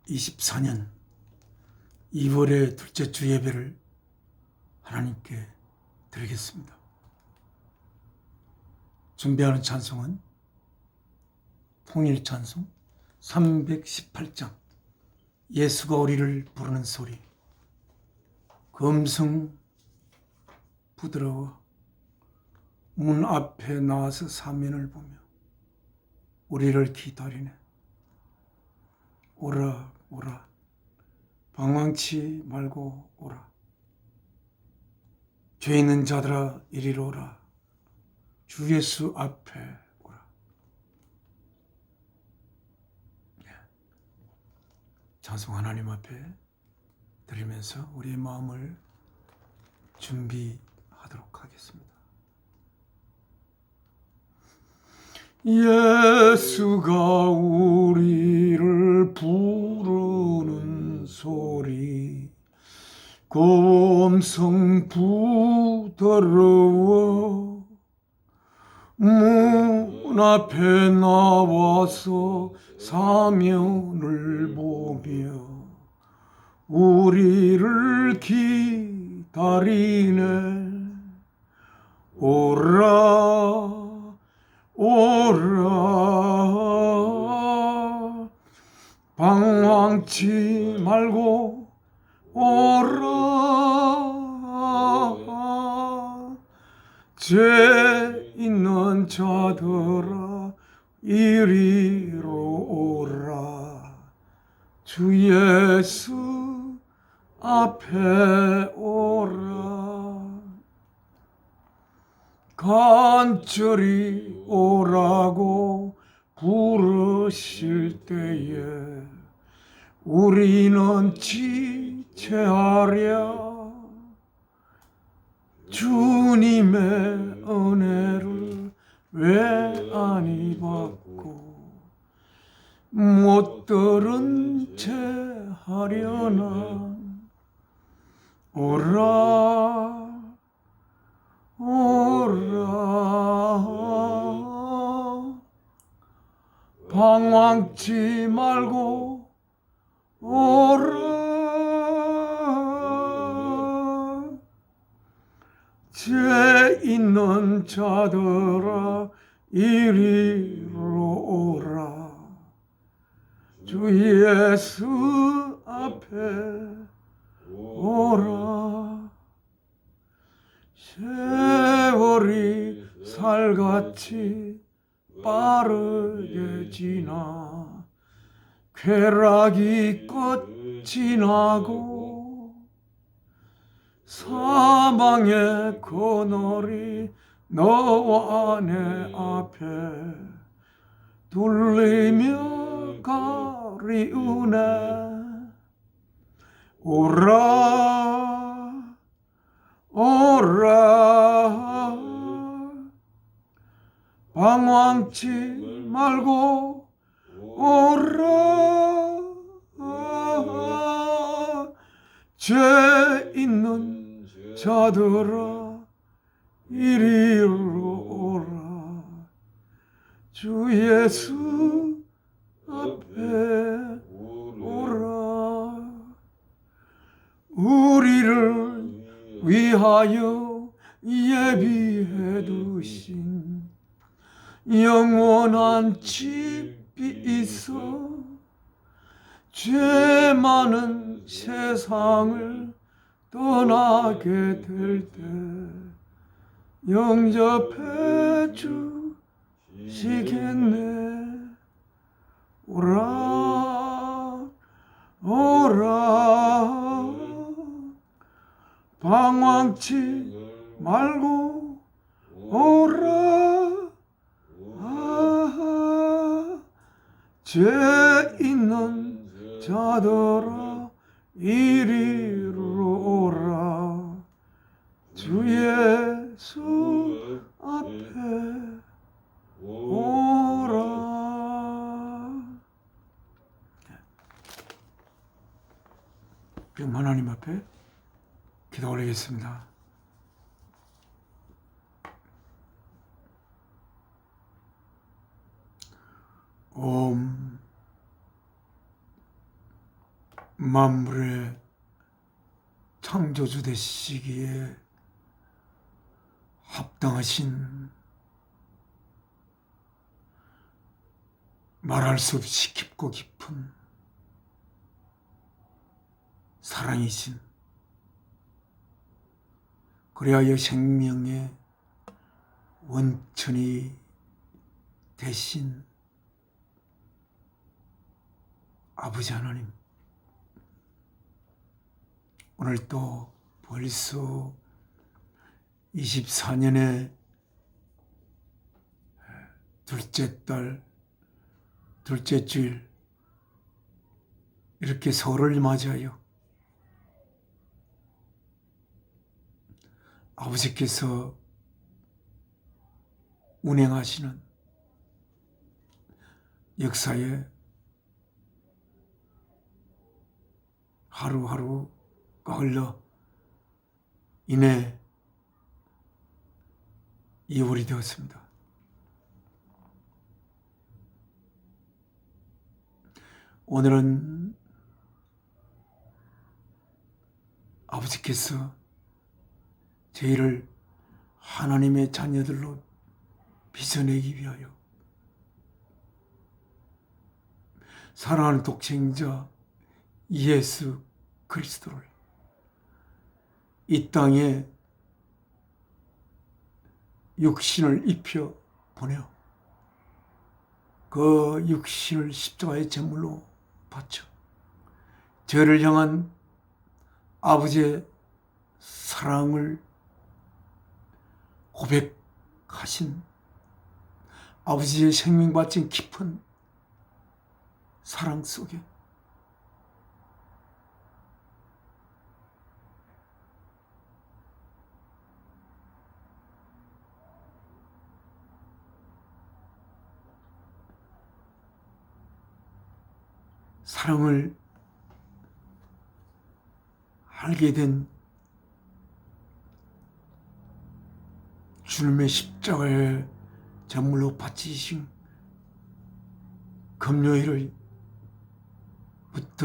24년 2월의 둘째 주 예배를 하나님께 드리겠습니다. 준비하는 찬송은 통일 찬송 318장 예수가 우리를 부르는 소리. 그 음성 부드러워 문 앞에 나와서 사면을 보며 우리를 기다리네. 오라 오라 방황치 말고 오라. 죄 있는 자들아 이리로 오라. 주 예수 앞에 오라. 찬송 하나님 앞에 드리면서 우리의 마음을 준비하도록 하겠습니다. 예수가 우리를 부르는 소리, 그 음성 부드러워 문 앞에 나와서 사면을 보며 우리를 기다리네. 오라 오라 방황치 말고 오라. 죄 있는 자들아 이리로 오라. 주 예수 앞에 오라. 간절히 오라고 부르실 때에 우리는 지체하랴. 주님의 은혜를 왜 안 받고 못 들은 채 하려나. 오라 오라 방황치 말고 오라. 죄 있는 자들아 이리로 오라. 주 예수 앞에 오라. 세월이 살같이 빠르게 지나 쾌락이 끝이 나고 사망의 그늘이 너와 내 앞에 둘리며 가리우네. 오라 오라 방황치 말고 오라. 죄 있는 자들아 이리로 오라. 주 예수 앞에 오라. 우리를 위하여 예비해 두신 영원한 집이 있어. 죄 많은 세상을 떠나게 될 때 영접해 주시겠네. 오라 오라 방황치 말고 오라. 죄 있는 자들아 이리로 오라. 주 예수 앞에 오라. 그럼 하나님 앞에 기도 올리겠습니다. 옴 만물의 창조주 되시기에 합당하신 말할 수 없이 깊고 깊은 사랑이신, 그리하여 생명의 원천이 되신 아버지 하나님, 오늘 또 벌써 24년의 둘째 달, 둘째 주일, 이렇게 설을 맞이하여 아버지께서 운행하시는 역사에 하루하루가 흘러 이내 2월이 되었습니다. 오늘은 아버지께서 저희를 하나님의 자녀들로 빚어내기 위하여 사랑하는 독생자 예수 그리스도를 이 땅에 육신을 입혀 보내어 그 육신을 십자가의 제물로 바쳐 저를 향한 아버지의 사랑을 고백하신, 아버지의 생명 바친 깊은 사랑 속에 사랑을 알게 된 주님의 십자가의 제물로 바치신 금요일부터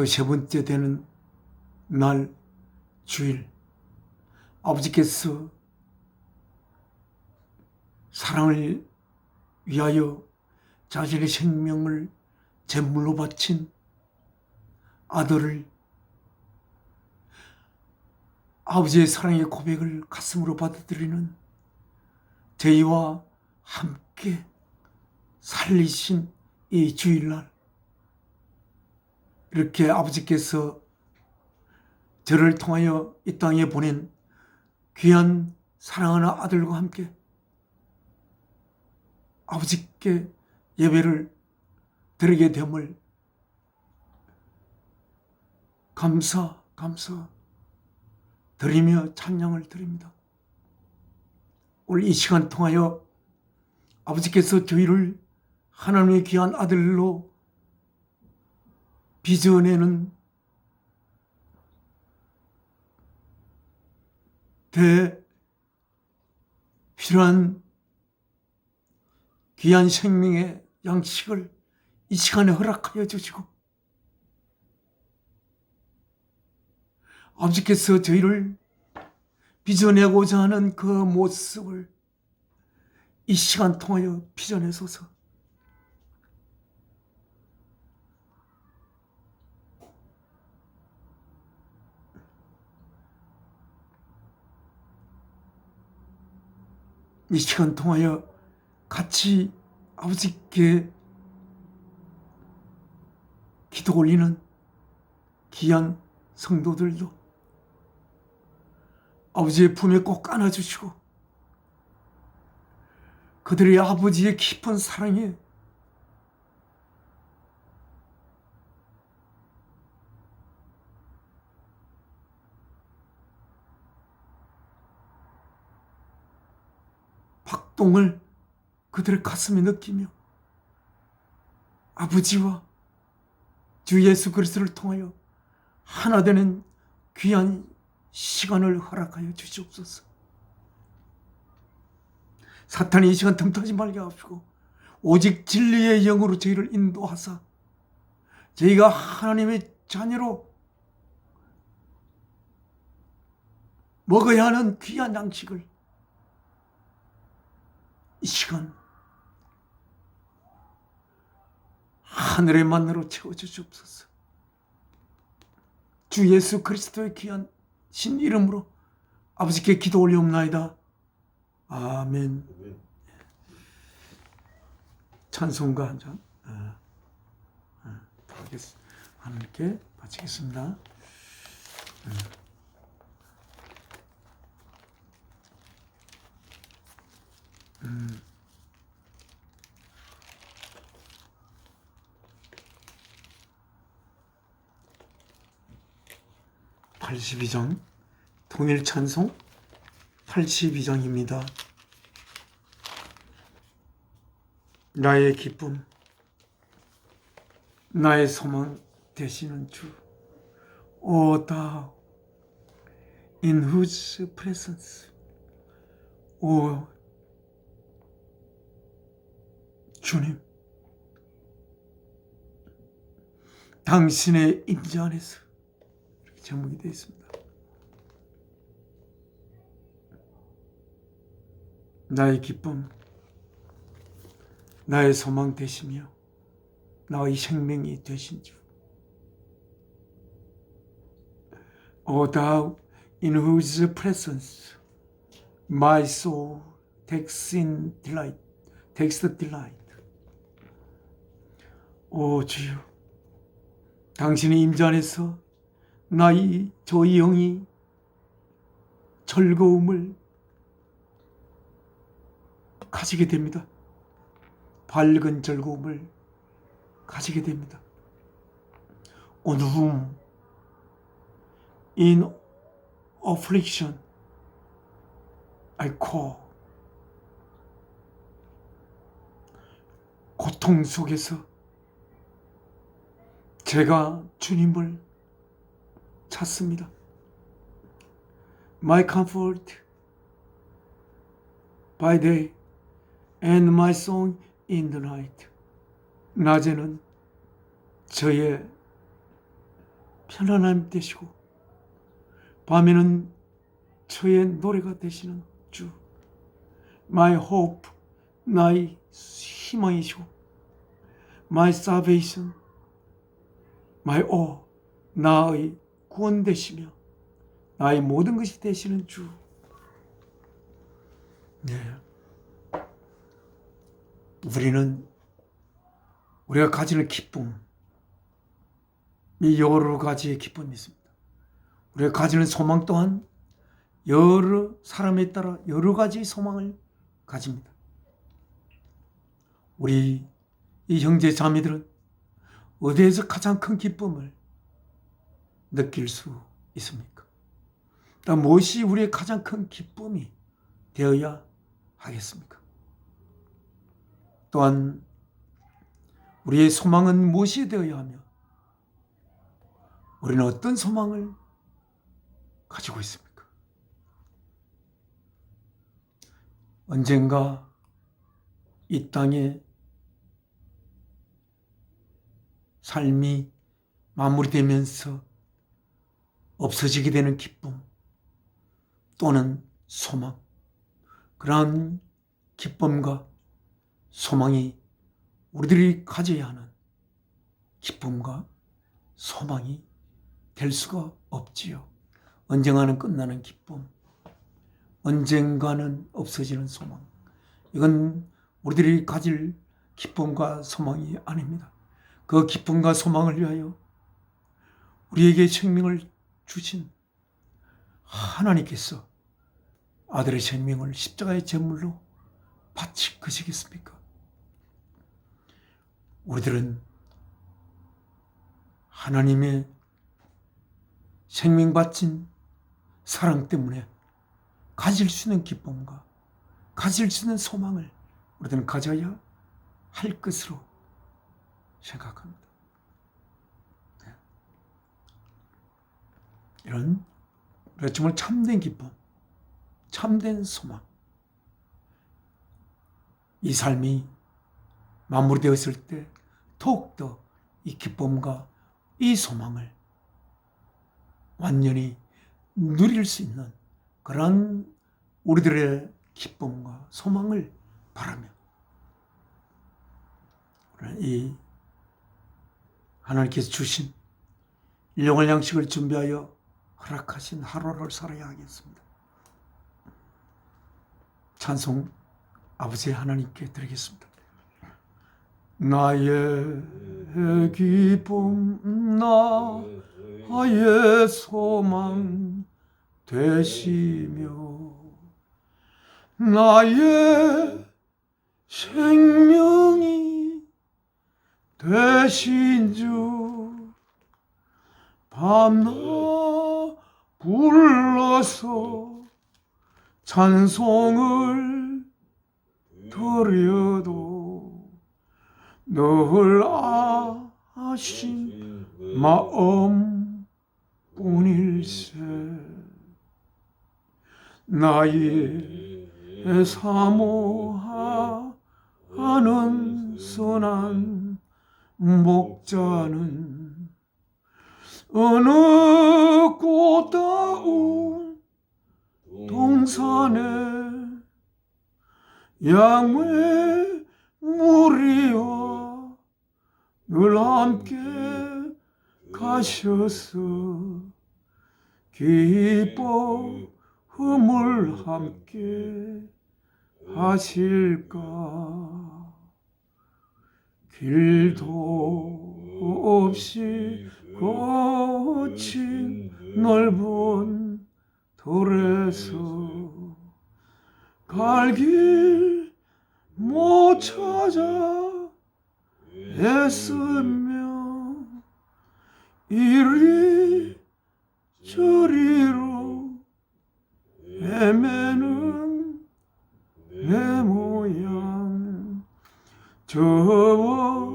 세 번째 되는 날 주일, 아버지께서 사랑을 위하여 자신의 생명을 제물로 바친 아들을 아버지의 사랑의 고백을 가슴으로 받아들이는 저희와 함께 살리신 이 주일날, 이렇게 아버지께서 저를 통하여 이 땅에 보낸 귀한 사랑하는 아들과 함께 아버지께 예배를 드리게 됨을 감사 드리며 찬양을 드립니다. 오늘 이 시간 통하여 아버지께서 저희를 하나님의 귀한 아들로 빚어내는 필요한 귀한 생명의 양식을 이 시간에 허락하여 주시고, 아버지께서 저희를 빚어내고자 하는 그 모습을 이 시간 통하여 빚어내소서. 이 시간 통하여 같이 아버지께 기도 올리는 귀한 성도들도 아버지의 품에 꼭 안아주시고, 그들의 아버지의 깊은 사랑에 박동을 그들의 가슴에 느끼며 아버지와 주 예수 그리스도를 통하여 하나 되는 귀한 시간을 허락하여 주시옵소서. 사탄이 이 시간 틈타지 말게 하시고 오직 진리의 영으로 저희를 인도하사 저희가 하나님의 자녀로 먹어야 하는 귀한 양식을 이 시간 하늘의 만나로 채워주시옵소서. 주 예수 그리스도의 귀한 신 이름으로 아버지께 기도 올리옵나이다. 아멘. 찬송가 한 장 하나님께 바치겠습니다. 82장 통일 찬송 82장입니다. 나의 기쁨, 나의 소망 되시는 주, O thou in whose presence, O 주님, 당신의 임재 안에서, 이렇게 제목이 되어 있습니다. 나의 기쁨, 나의 소망 되시며 나의 생명이 되신 주, O thou in whose presence my soul takes delight. 오 주여, 당신의 임재 안에서 저희 영이 즐거움을 가지게 됩니다. 밝은 즐거움을 가지게 됩니다. On whom in affliction I call. 고통 속에서 제가 주님을 찾습니다. My comfort by day and my song in the night. 낮에는 저의 편안함 되시고 밤에는 저의 노래가 되시는 주. My hope, 나의 희망이시고 My salvation, my all, 나의 구원 되시며 나의 모든 것이 되시는 주. 네. 우리가 가지는 기쁨, 이 여러 가지의 기쁨이 있습니다. 우리가 가지는 소망 또한 여러 사람에 따라 여러 가지 소망을 가집니다. 우리 이 형제 자매들은 어디에서 가장 큰 기쁨을 느낄 수 있습니까? 또 무엇이 우리의 가장 큰 기쁨이 되어야 하겠습니까? 또한 우리의 소망은 무엇이 되어야 하며 우리는 어떤 소망을 가지고 있습니까? 언젠가 이 땅에 삶이 마무리되면서 없어지게 되는 기쁨 또는 소망, 그러한 기쁨과 소망이 우리들이 가져야 하는 기쁨과 소망이 될 수가 없지요. 언젠가는 끝나는 기쁨, 언젠가는 없어지는 소망, 이건 우리들이 가질 기쁨과 소망이 아닙니다. 그 기쁨과 소망을 위하여 우리에게 생명을 주신 하나님께서 아들의 생명을 십자가의 제물로 바치시겠습니까? 우리들은 하나님의 생명 바친 사랑 때문에 가질 수 있는 기쁨과 가질 수 있는 소망을 우리들은 가져야 할 것으로 생각합니다. 네. 이런 정말 참된 기쁨, 참된 소망, 이 삶이 마무리되었을 때 더욱더 이 기쁨과 이 소망을 완전히 누릴 수 있는 그런 우리들의 기쁨과 소망을 바라며 이 하나님께서 주신 일용할 양식을 준비하여 허락하신 하루를 살아야 하겠습니다. 찬송 아버지 하나님께 드리겠습니다. 나의 기쁨 나의 소망 되시며 나의 생명이 되신 주 밤낮 불러서 찬송을 드려도 늘 아신 마음 뿐일세. 나의 사모하는 선한 목자는 어느 꽃다운 동산에 양의 무리와 늘 함께 가셔서 기뻐함을 함께 하실까. 길도 없이 거친 넓은 돌에서 갈 길 못 찾아 애쓰며 이리 저리로 헤매는 내 모양 저와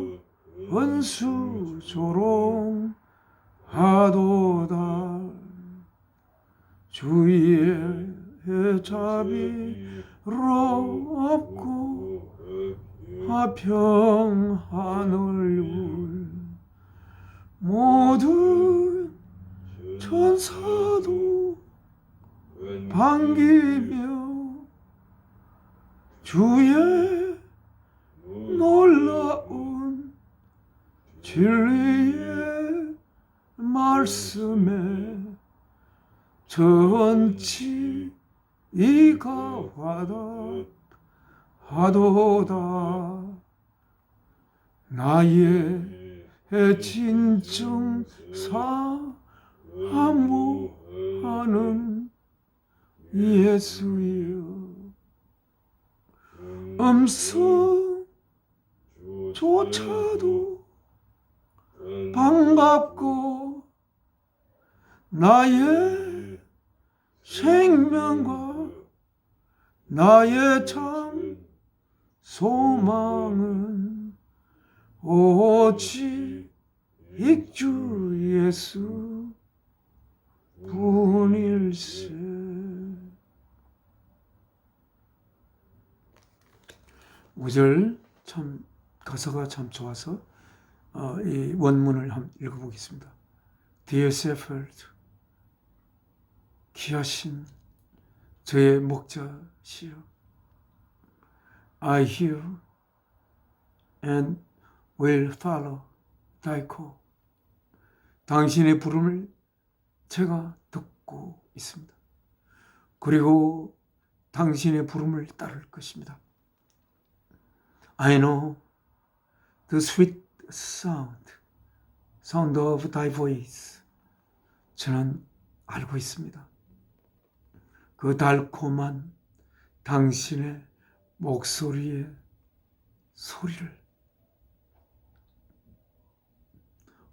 원수 조롱하도다. 주의 자비로 없고 화평하늘 울 모든 천사도 반기며 주의 놀라운 진리의 말씀에 전치 이가 와닿하도다. 나의 진정 사모하는 예수여 음성조차도 반갑고 나의 생명과 나의 참 소망은 오직 주 예수 뿐일세. 5절 참 가사가 참 좋아서 이 원문을 한번 읽어보겠습니다. Dear shepherd, 귀하신 저의 목자시여, I hear and will follow thy call. 당신의 부름을 제가 듣고 있습니다. 그리고 당신의 부름을 따를 것입니다. I know the sweet sound of thy voice. 저는 알고 있습니다. 그 달콤한 당신의 목소리의 소리를.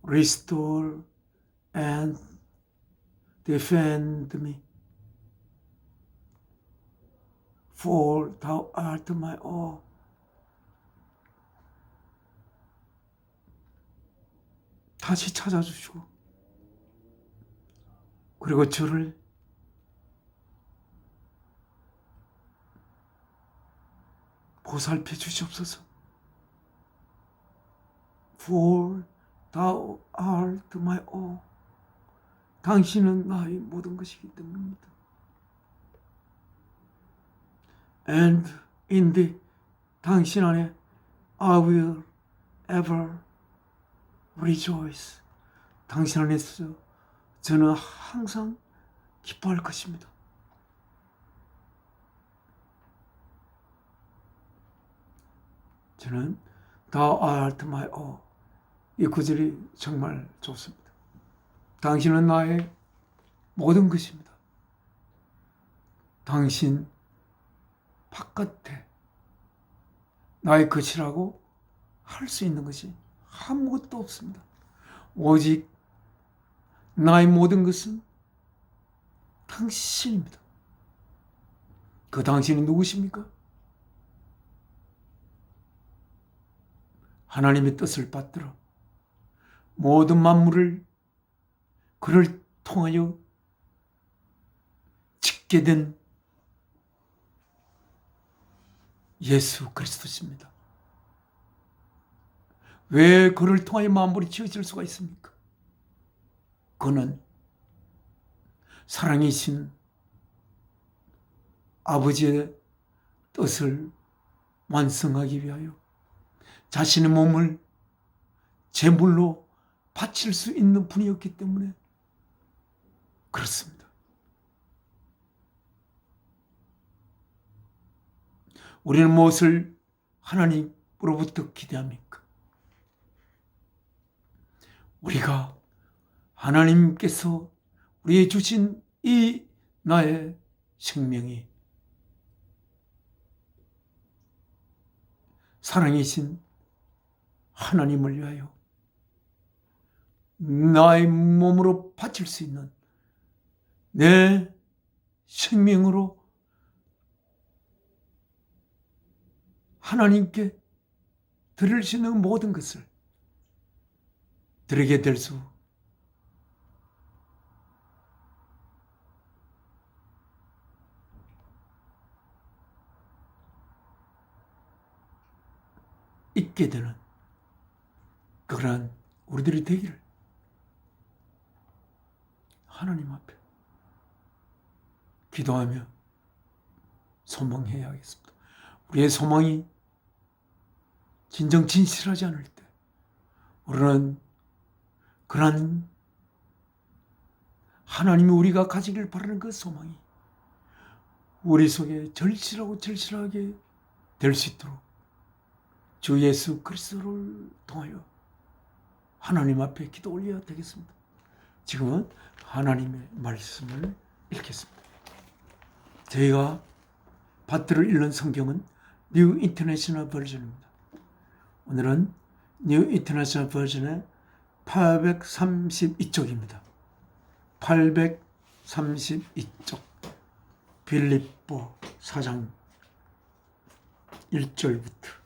Restore and defend me, for thou art my all. 다시 찾아주시고 그리고 저를 보살펴 주시옵소서. For thou art my all. 당신은 나의 모든 것이기 때문입니다. And indeed, 당신 안에 I will ever rejoice. 당신 안에서 저는 항상 기뻐할 것입니다. 저는 Thou art my all. 이 구절이 정말 좋습니다. 당신은 나의 모든 것입니다. 당신 바깥에 나의 것이라고 할 수 있는 것이 아무것도 없습니다. 오직 나의 모든 것은 당신입니다. 그 당신이 누구십니까? 하나님의 뜻을 받들어 모든 만물을 그를 통하여 짓게 된 예수 그리스도십니다. 왜 그를 통하여 만물이 지어질 수가 있습니까? 그는 사랑이신 아버지의 뜻을 완성하기 위하여 자신의 몸을 제물로 바칠 수 있는 분이었기 때문에 그렇습니다. 우리는 무엇을 하나님으로부터 기대합니까? 우리가 하나님께서 우리에게 주신 이 나의 생명이 사랑이신 하나님을 위하여 나의 몸으로 바칠 수 있는 내 생명으로 하나님께 드릴 수 있는 모든 것을 드리게 될 수 있게 되는 그러한 우리들이 되기를 하나님 앞에 기도하며 소망해야 하겠습니다. 우리의 소망이 진정 진실하지 않을 때 우리는 그러한 하나님이 우리가 가지길 바라는 그 소망이 우리 속에 절실하게 될 수 있도록 주 예수 그리스도를 통하여 하나님 앞에 기도 올려야 되겠습니다. 지금은 하나님의 말씀을 읽겠습니다. 저희가 받들어 읽는 성경은 뉴 인터내셔널 버전입니다. 오늘은 뉴 인터내셔널 버전의 832쪽입니다. 832쪽 빌립보 4장 1절부터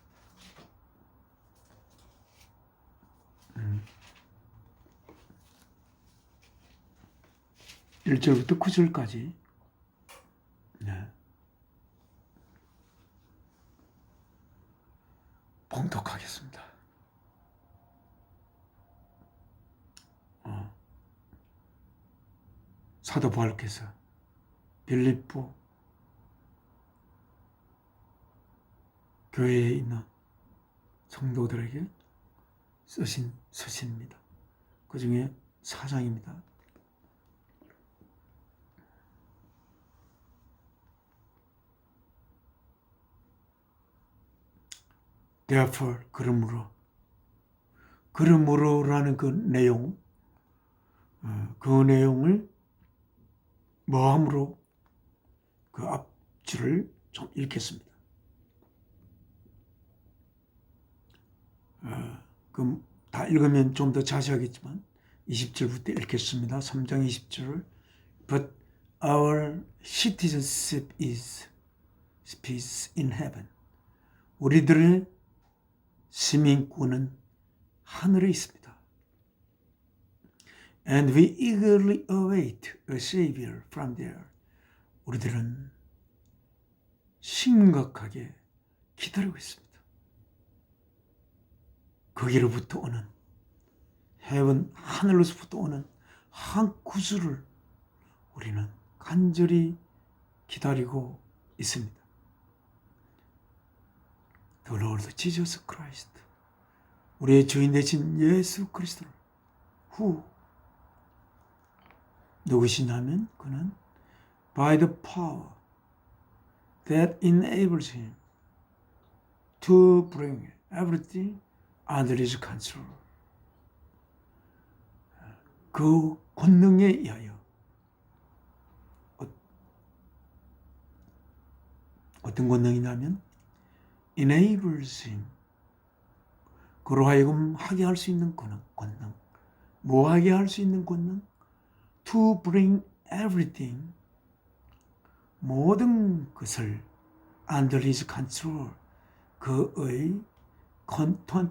1절부터 9절까지 봉독하겠습니다. 사도 바울께서 빌립보 교회에 있는 성도들에게 쓰신 서신입니다. 그 중에 4장입니다. Therefore, 그러므로라는 그 내용, 그 내용을 뭐함으로 그 앞줄을 좀 읽겠습니다. 그럼 다 읽으면 좀 더 자세하겠지만 20절부터 읽겠습니다. 3장 20절. But our citizenship is peace in heaven. 우리들의 시민권은 하늘에 있습니다. And we eagerly await a savior from there. 우리들은 심각하게 기다리고 있습니다. 거기로부터 오는 하늘로부터 오는 한 구주를 우리는 간절히 기다리고 있습니다. The Lord Jesus Christ, 우리의 주인 되신 예수 그리스도를 누구시냐면 그는 by the power that enables him to bring everything under his control. 그 권능에 의하여 어떤 권능이냐면 enables him, 그로 하여금 하게 할 수 있는 권능, 뭐 하게 할 수 있는 권능? to bring everything, 모든 것을 under his control, 그의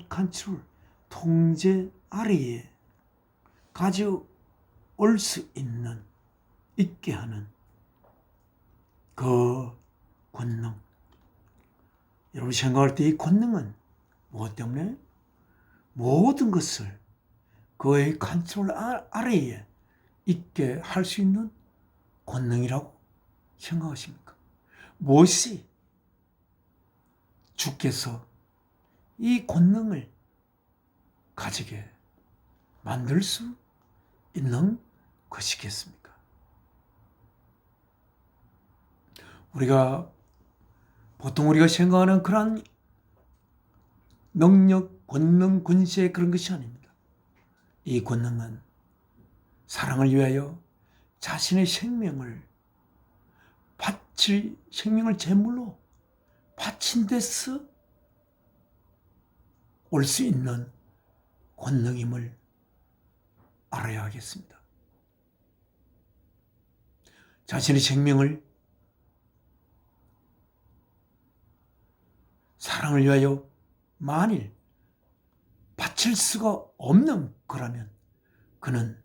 control, 통제 아래에 가져올 수 있게 하는 그 권능. 여러분 생각할 때 이 권능은 무엇 때문에? 모든 것을 그의 컨트롤 아래에 있게 할 수 있는 권능이라고 생각하십니까? 무엇이 주께서 이 권능을 가지게 만들 수 있는 것이겠습니까? 보통 우리가 생각하는 그런 능력, 권능, 권세 그런 것이 아닙니다. 이 권능은 사랑을 위하여 자신의 생명을 제물로 바친 데서 올 수 있는 권능임을 알아야 하겠습니다. 자신의 생명을 사랑을 위하여 만일 바칠 수가 없는 거라면 그는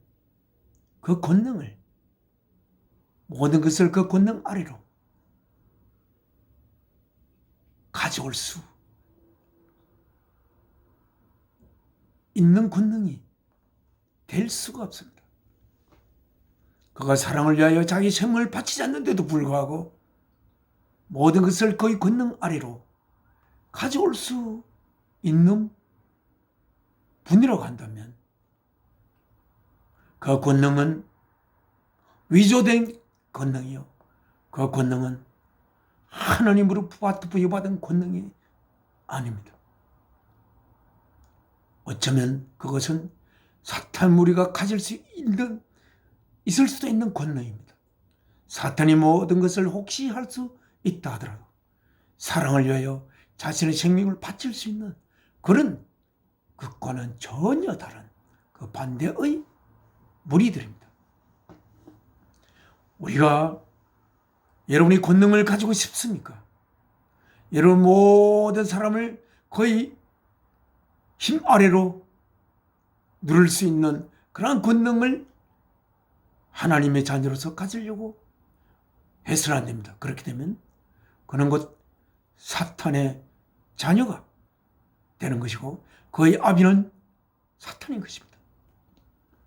그 권능을, 모든 것을 그 권능 아래로 가져올 수 있는 권능이 될 수가 없습니다. 그가 사랑을 위하여 자기 생명을 바치지 않는데도 불구하고 모든 것을 그의 권능 아래로 가져올 수 있는 분이라고 한다면 그 권능은 위조된 권능이요, 그 권능은 하나님으로 부여받은 권능이 아닙니다. 어쩌면 그것은 사탄 무리가 가질 수 있을 수도 있는 권능입니다. 사탄이 모든 것을 혹시 할 수 있다 하더라도 사랑을 위하여 자신의 생명을 바칠 수 있는 그런 것과는 전혀 다른 그 반대의 무리들입니다. 여러분이 권능을 가지고 싶습니까? 여러분 모든 사람을 거의 힘 아래로 누를 수 있는 그러한 권능을 하나님의 자녀로서 가지려고 해서는 안 됩니다. 그렇게 되면 그는 곧 사탄의 자녀가 되는 것이고 그의 아비는 사탄인 것입니다.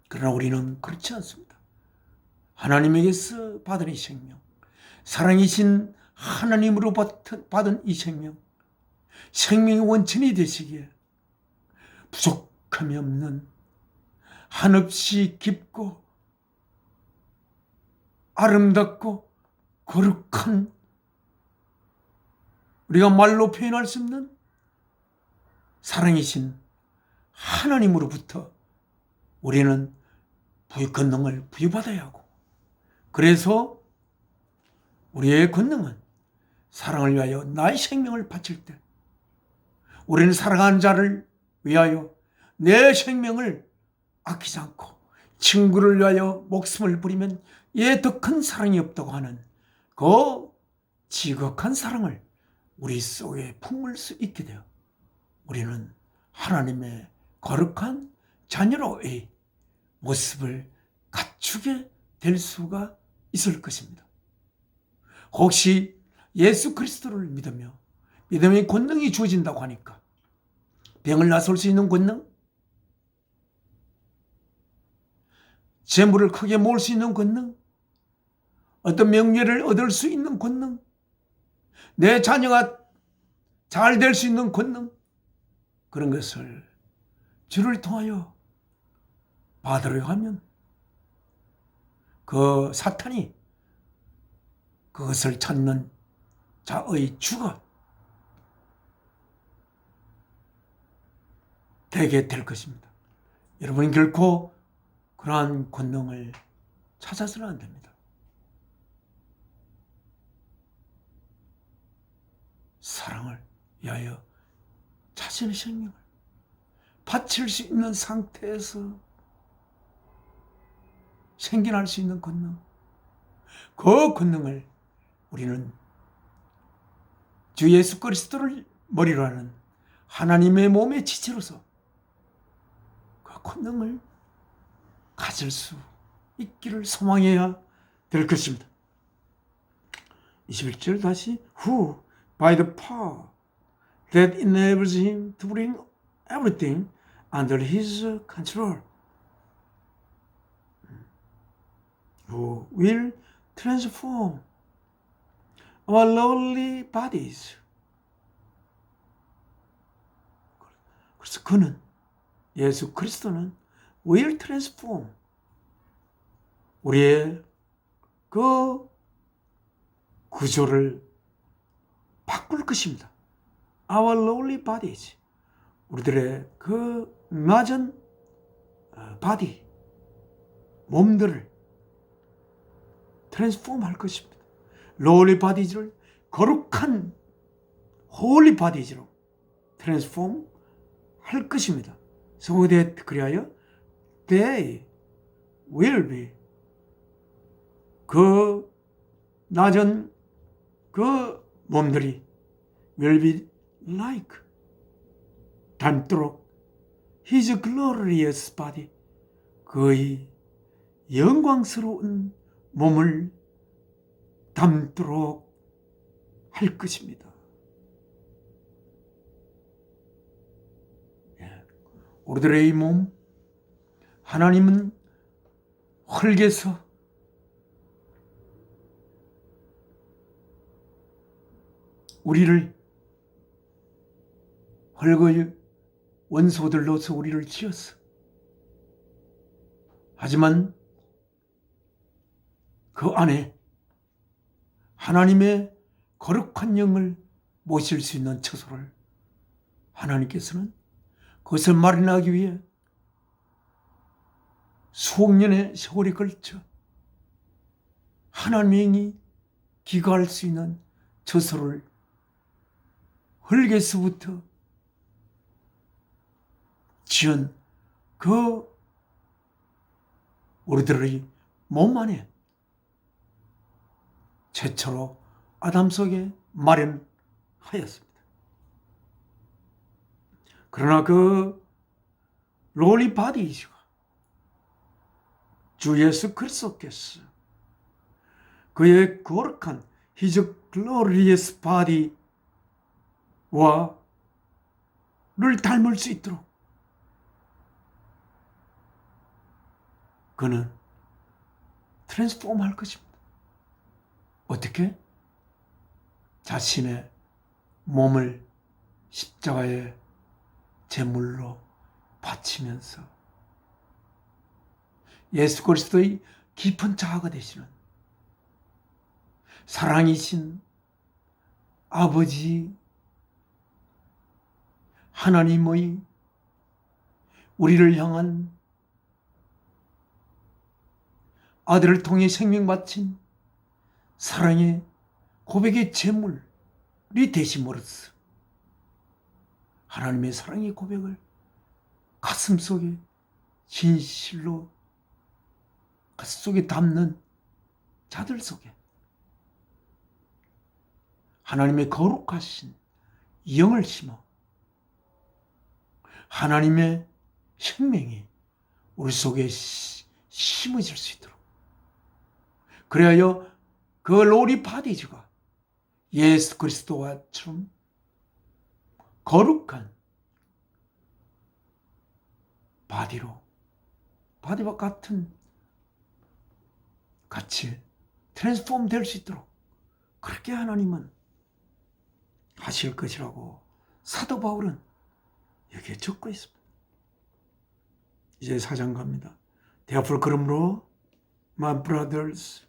그러나 우리는 그렇지 않습니다. 하나님에게서 받은 이 생명, 사랑이신 하나님으로 받은 이 생명의 원천이 되시기에 부족함이 없는 한없이 깊고 아름답고 거룩한, 우리가 말로 표현할 수 없는 사랑이신 하나님으로부터 우리는 권능을 부여받아야 하고, 그래서 우리의 권능은 사랑을 위하여 나의 생명을 바칠 때 우리는 사랑하는 자를 위하여 내 생명을 아끼지 않고 친구를 위하여 목숨을 부리면 이에 더 큰 사랑이 없다고 하는 그 지극한 사랑을 우리 속에 품을 수 있게 되어 우리는 하나님의 거룩한 자녀로의 모습을 갖추게 될 수가 있을 것입니다. 혹시 예수 그리스도를 믿으며 믿음의 권능이 주어진다고 하니까 병을 나설 수 있는 권능, 재물을 크게 모을 수 있는 권능, 어떤 명예를 얻을 수 있는 권능, 내 자녀가 잘 될 수 있는 권능, 그런 것을 주를 통하여 받으려 하면 그 사탄이 그것을 찾는 자의 주가 되게 될 것입니다. 여러분 결코 그러한 권능을 찾아서는 안 됩니다. 사랑을 위하여 자신의 생명을 바칠 수 있는 상태에서 생겨날 수 있는 권능, 그 권능을 우리는 주 예수 그리스도를 머리로 하는 하나님의 몸의 지체로서 그 권능을 가질 수 있기를 소망해야 될 것입니다. 21절 다시 Who by the power that enables him to bring everything under his control, who will transform our lowly bodies. 그래서 그는, 예수 그리스도는 will transform, 우리의 그 구조를 바꿀 것입니다. Our lowly bodies, 우리들의 그 낮은 body, 몸들을 트랜스폼 할 것입니다. lowly bodies를 거룩한 holy bodies로 트랜스폼 할 것입니다. So that, 그리하여 they will be, 그 낮은 그 몸들이 will be like, 닮도록 his glorious body, 그의 영광스러운 몸을 닮도록 할 것입니다. 우리들의 이 몸, 하나님은 흙에서 우리를, 흙의 원소들로서 우리를 지었어. 하지만 그 안에 하나님의 거룩한 영을 모실 수 있는 처소를 하나님께서는 그것을 마련하기 위해 수억 년의 세월이 걸쳐 하나님의 영이 기거할 수 있는 처소를 흙에서부터 지은 그 우리들의 몸 안에 최초로 아담 속에 마련하였습니다. 그러나 그 롤리 바디가 주 예수 그리스도께서 그의 거룩한 His glorious body와 를 닮을 수 있도록 그는 트랜스폼 할 것입니다. 어떻게? 자신의 몸을 십자가의 제물로 바치면서 예수 그리스도의 깊은 자아가 되시는 사랑이신 아버지 하나님의 우리를 향한 아들을 통해 생명 바친 사랑의 고백의 제물이 되심으로써 하나님의 사랑의 고백을 가슴속에 진실로 가슴속에 담는 자들 속에 하나님의 거룩하신 영을 심어 하나님의 생명이 우리 속에 심어질 수 있도록, 그래야 그 로리 바디즈가 예수 그리스도와처럼 거룩한 바디와 같이 트랜스폼 될 수 있도록 그렇게 하나님은 하실 것이라고 사도 바울은 여기에 적고 있습니다. 이제 4장 갑니다. Therefore 그러므로 my brothers,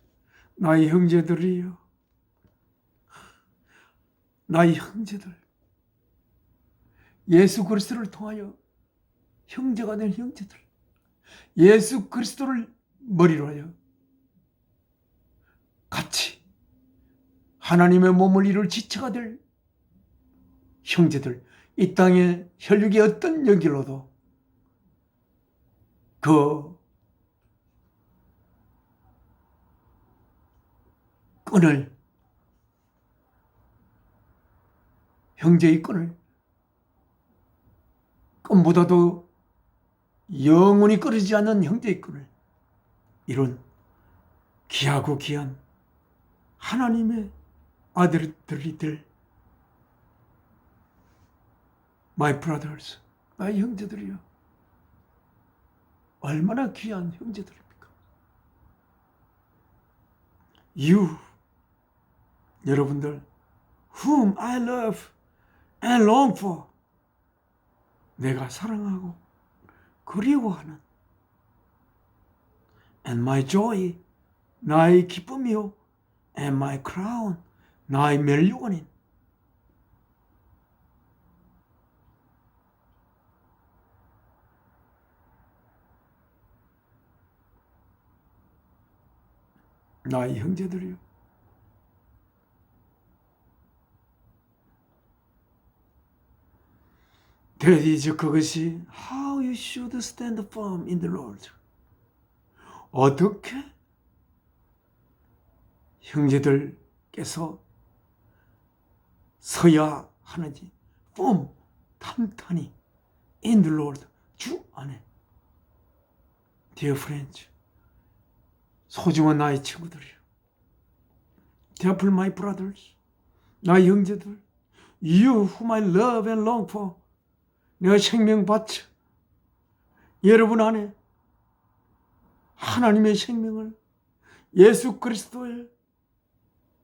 나의 형제들이여, 나의 형제들, 예수 그리스도를 통하여 형제가 된 형제들, 예수 그리스도를 머리로 하여 같이 하나님의 몸을 이룰 지체가 될 형제들, 이 땅의 혈육의 어떤 연결로도 그 끈을, 형제의 끈보다도 영원히 끊어지지 않는 형제의 끈을 이룬 귀하고 귀한 하나님의 아들들이 될 my brothers, 나의 형제들이요. 얼마나 귀한 형제들입니까? You, 여러분들, whom I love and long for, 내가 사랑하고 그리워하는, and my joy, 나의 기쁨이요, and my crown, 나의 멸류관인, 나의 형제들이요. That is, 그것이 how you should stand firm in the Lord. 어떻게 형제들께서 서야 하는지, firm, 탄탄히, in the Lord, 주 안에. Dear friends, 소중한 나의 친구들이요. Therefore my brothers, 나의 형제들, you whom I love and long for, 내가 생명 바쳐 여러분 안에 하나님의 생명을 예수 그리스도의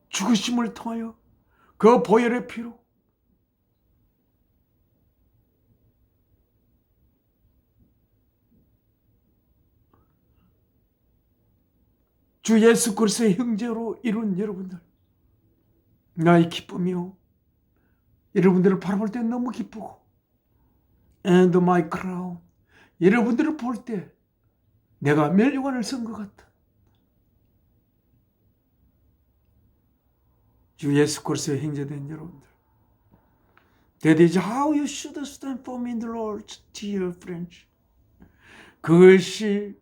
죽으심을 통하여 그 보혈의 피로 주 예수 그리스도의 형제로 이룬 여러분들, 나의 기쁨이요. 여러분들을 바라볼 때 너무 기쁘고, and my crown, 여러분들을 볼 때 내가 멸류관을 쓴 것 같아. 주 예수 그리스도의 형제된 여러분들, That is how you should stand firm in the Lord, dear friends. 그것이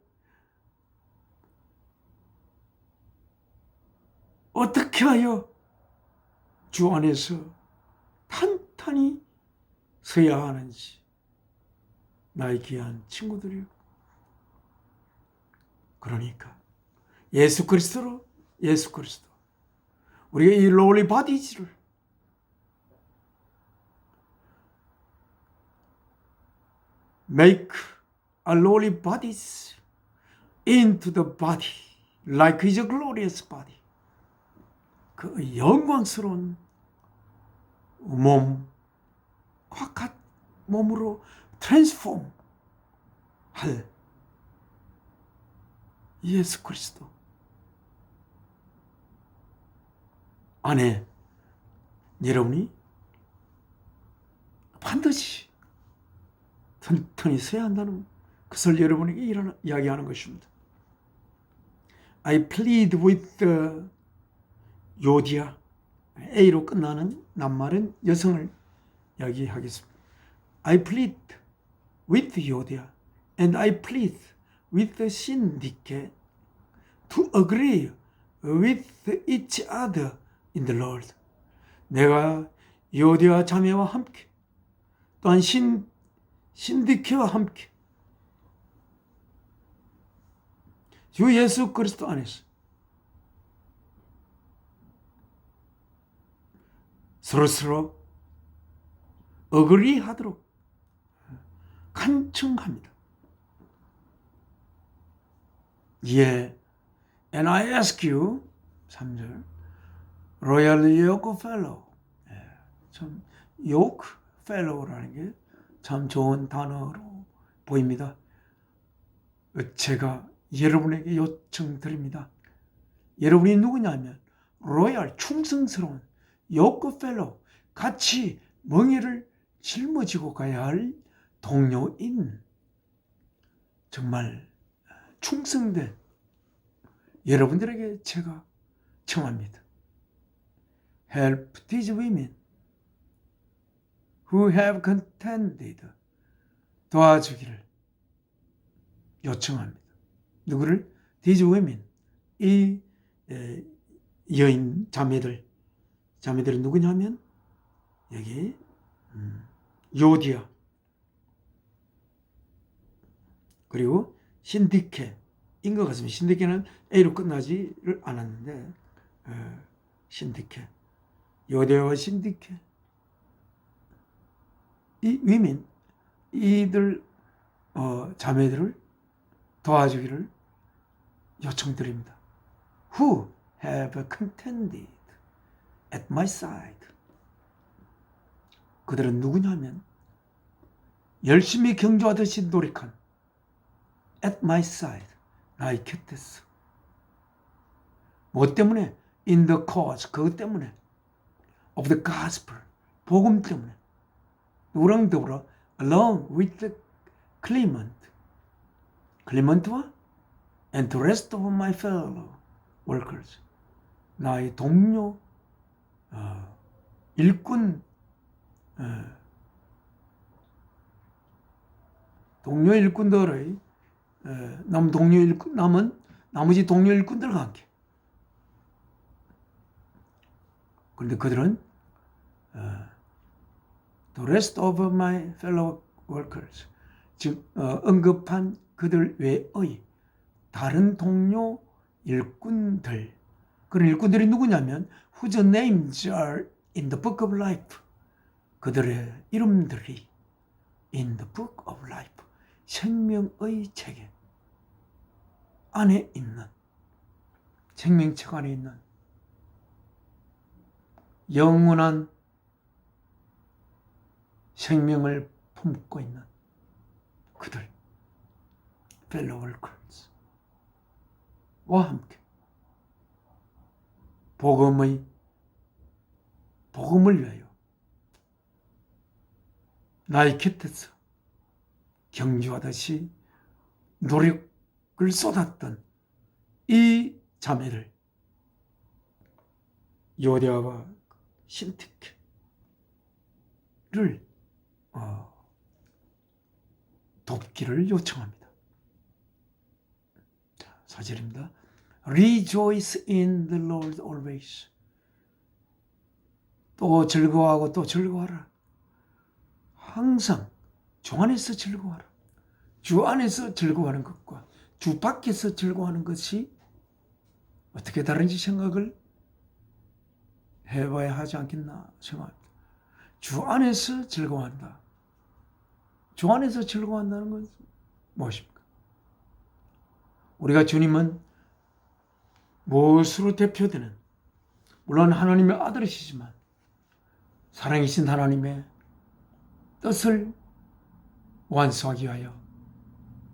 어떻게 하여 주 안에서 탄탄히 서야 하는지, 나의 귀한 친구들이요. 그러니까 예수 그리스도, 우리가 이 lowly bodies를 make a lowly bodies into the body like his glorious body, 그 영광스러운 몸과 같은 몸으로 트랜스폼 할 예수 그리스도 안에 여러분이 반드시 튼튼히 서야 한다는 것을 여러분에게 이야기하는 것입니다. I plead with the 요디아, A로 끝나는 낱말은 여성을 이야기하겠습니다. I plead with 요디아 and I plead with 신디케 to agree with each other in the Lord. 내가 요디아 자매와 함께 또한 신디케와 함께 주 예수 그리스도 안에서 서로서로 어그리하도록 간청합니다. 예. And I ask you 3절 Royal Yoke Fellow. 참 Yoke Fellow라는 게 참 좋은 단어로 보입니다. 제가 여러분에게 요청드립니다. 여러분이 누구냐면 로얄 충성스러운 요크 펠로우 같이 멍에를 짊어지고 가야 할 동료인 정말 충성된 여러분들에게 제가 청합니다. Help these women who have contended. 도와주기를 요청합니다. 누구를? These women. 이 여인 자매들은 누구냐면 여기 요디아 그리고 신디케인 것 같습니다. 신디케는 A로 끝나지를 않았는데 신디케 요디아와 신디케 이 위민 이들 자매들을 도와주기를 요청드립니다. Who have contended at my side. 그들은 누구냐면 열심히 경주하듯이 노력한 at my side. 나의 곁에서. 뭐 때문에? In the cause. 그것 때문에. Of the gospel. 복음 때문에. 누구랑 더불어? Along with Clement. 클리먼트와 and the rest of my fellow workers. 나의 동료 일꾼 동료 일꾼들의 남은 나머지 동료 일꾼들과 함께. 그런데 그들은 the rest of my fellow workers, 즉 언급한 그들 외의 다른 동료 일꾼들, 그런 일꾼들이 누구냐면 whose names are in the book of life. 그들의 이름들이 in the book of life, 생명의 책에 안에 있는, 생명책 안에 있는 영원한 생명을 품고 있는 그들, fellow workers 와 함께 복음을 위하여 나의 곁에서 경주하듯이 노력을 쏟았던 이 자매를 요디아와 신티케를 돕기를 요청합니다. 4절입니다. Rejoice in the Lord always. 또 즐거워하고 또 즐거워하라. 항상 주 안에서 즐거워하라. 주 안에서 즐거워하는 것과 주 밖에서 즐거워하는 것이 어떻게 다른지 생각을 해봐야 하지 않겠나 생각합니다. 주 안에서 즐거워한다. 주 안에서 즐거워한다는 것은 무엇입니까? 우리가 주님은 무엇으로 대표되는, 물론 하나님의 아들이시지만 사랑이신 하나님의 뜻을 완수하기 위하여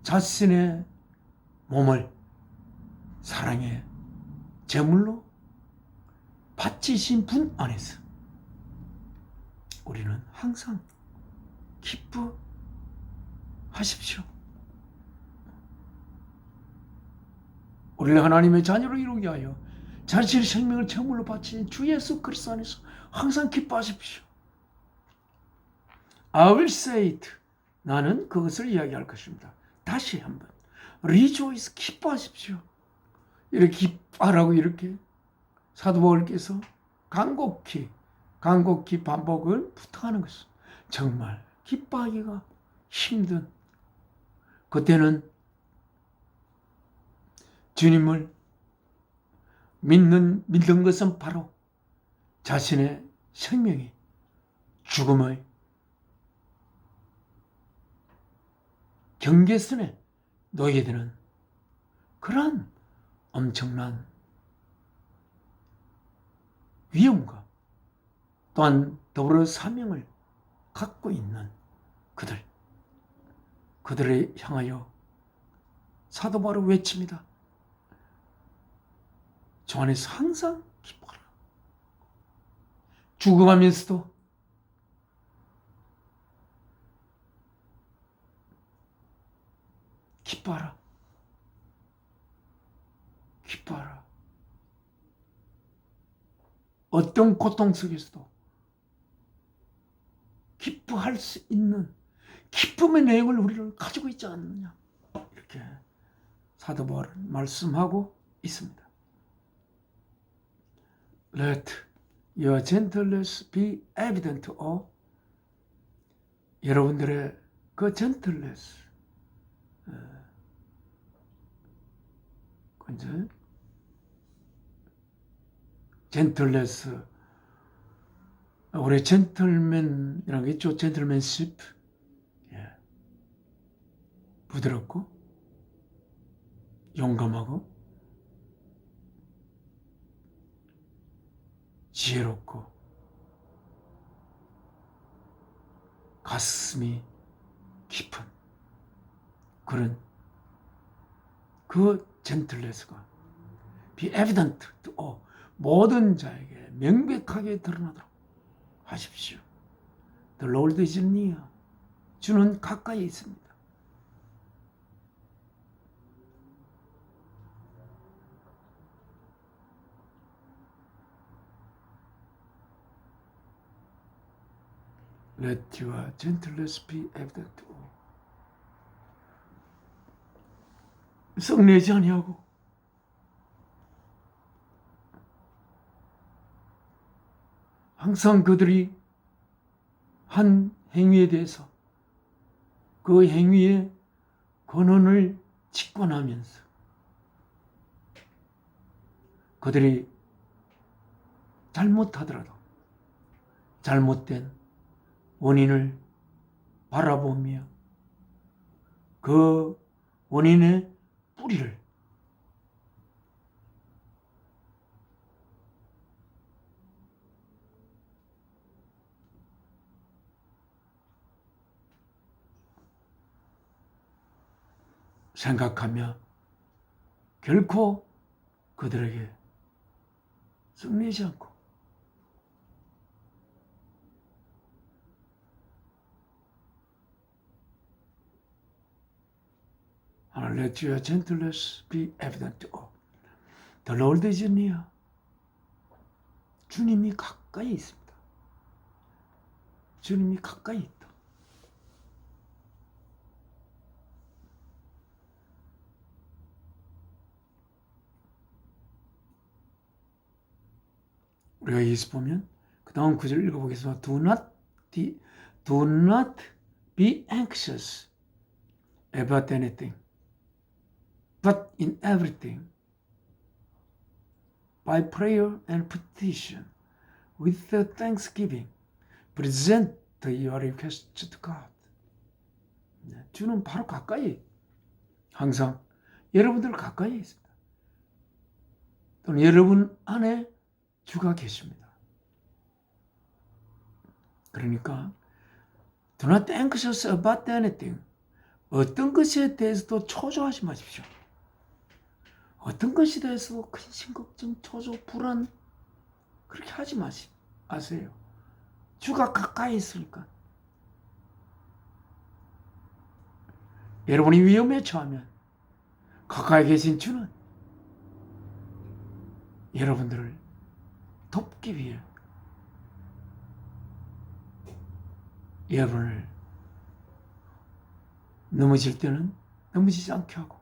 자신의 몸을 사랑의 제물로 바치신 분 안에서 우리는 항상 기뻐하십시오. 우리를 하나님의 자녀로 이루기 위하여 자신의 생명을 제물로 바친 주 예수 그리스도 안에서 항상 기뻐하십시오. I will say it. 나는 그것을 이야기할 것입니다. 다시 한번. Rejoice. 기뻐하십시오. 이렇게 기뻐하라고 이렇게 사도 바울께서 간곡히 반복을 부탁하는 것은 정말 기뻐하기가 힘든, 그때는 주님을 믿는 것은 바로 자신의 생명이 죽음의 경계선에 놓이게 되는 그러한 엄청난 위엄과 또한 더불어 사명을 갖고 있는 그들을 향하여 사도 바울은 외칩니다. 주 안에서 항상 기뻐하라. 죽어가면서도 기뻐하라. 기뻐하라. 어떤 고통 속에서도 기뻐할 수 있는 기쁨의 내용을 우리를 가지고 있지 않느냐, 이렇게 사도 바울은 말씀하고 있습니다. Let your gentleness be evident to all. 여러분들의 그 gentleness, gentleness, 우리 젠틀맨이라는 게 있죠. 젠틀맨십. 부드럽고 용감하고 지혜롭고 가슴이 깊은 그런 그 젠틀레스가 be evident to all, 모든 자에게 명백하게 드러나도록 하십시오. The Lord is near. 주는 가까이 있습니다. Let your gentleness be evident to all. 썩내지 아니하고 항상 그들이 한 행위에 대해서 그 행위의 근원을 직관하면서 그들이 잘못하더라도 잘못된 원인을 바라보며 그 원인의 뿌리를 생각하며 결코 그들에게 썩내지 않고 Let your gentleness be evident to all. The Lord is near. 주님이 가까이 있습니다. 주님이 가까이 있다. 우리가 여기서 보면 그 다음 구절 읽어보겠습니다. Do not be anxious about anything, but in everything, by prayer and petition, with the thanksgiving, present your request to God. 주는 바로 가까이, 항상 여러분들 가까이 있습니다. 또는 여러분 안에 주가 계십니다. 그러니까 do not anxious about anything. 어떤 것에 대해서도 초조하지 마십시오. 어떤 것에 대해서도 근심, 걱정, 초조, 불안 그렇게 하지 마세요. 주가 가까이 있으니까. 여러분이 위험에 처하면 가까이 계신 주는 여러분들을 돕기 위해 여러분을 넘어질 때는 넘어지지 않게 하고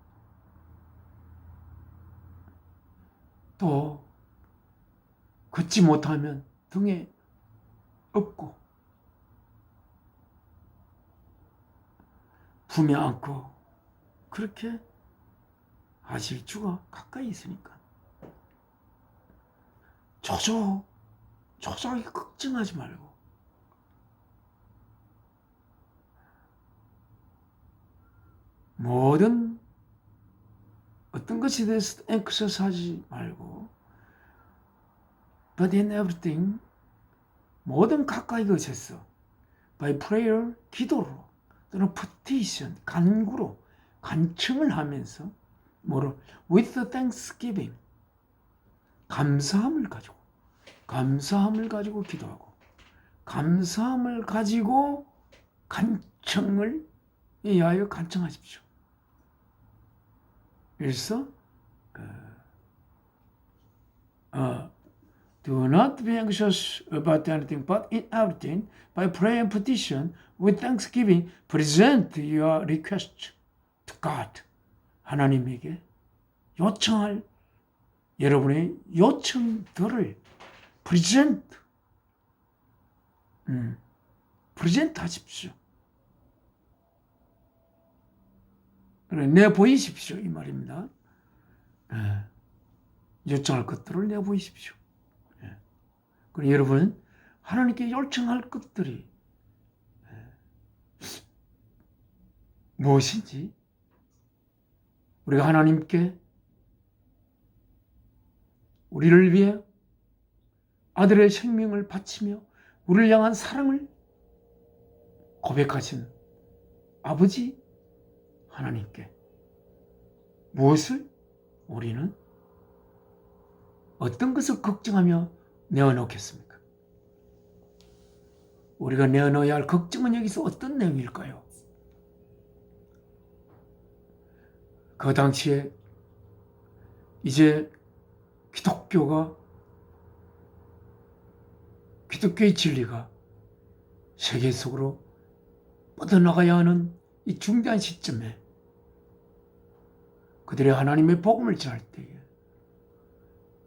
또 걷지 못하면 등에 업고 품에 안고 그렇게 하실 주가 가까이 있으니까 초조하게 걱정하지 말고 모든 어떤 것에 대해서 anxious 하지 말고 but in everything 모든 가까이 것에서 by prayer 기도로 또는 petition 간구로 간청을 하면서 뭐로 with thanksgiving 감사함을 가지고 기도하고 감사함을 가지고 간청을 위하여 간청하십시오. 그래서 do not be anxious about anything, but in everything, by prayer and petition, with thanksgiving, present your request to God. 하나님에게 요청할 여러분의 요청들을 present 하십시오. 내보이십시오 이 말입니다. 요청할 것들을 내보이십시오. 그리고 여러분 하나님께 요청할 것들이 무엇인지 우리가 하나님께 우리를 위해 아들의 생명을 바치며 우리를 향한 사랑을 고백하신 아버지 하나님께 무엇을 우리는 어떤 것을 걱정하며 내어놓겠습니까? 우리가 내어놓아야 할 걱정은 여기서 어떤 내용일까요? 그 당시에 이제 기독교의 진리가 세계 속으로 뻗어나가야 하는 이 중대한 시점에 그들의 하나님의 복음을 전할 때에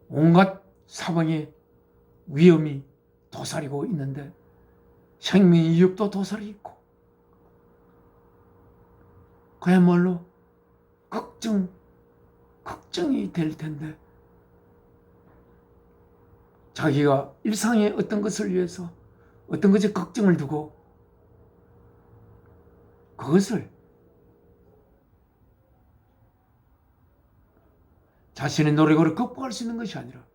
온갖 사방에 위험이 도사리고 있는데 생명의 위협도 도사리고 그야말로 걱정이 될 텐데 자기가 일상의 어떤 것을 위해서 어떤 것에 걱정을 두고 그것을 자신의 노력으로 극복할 수 있는 것이 아니라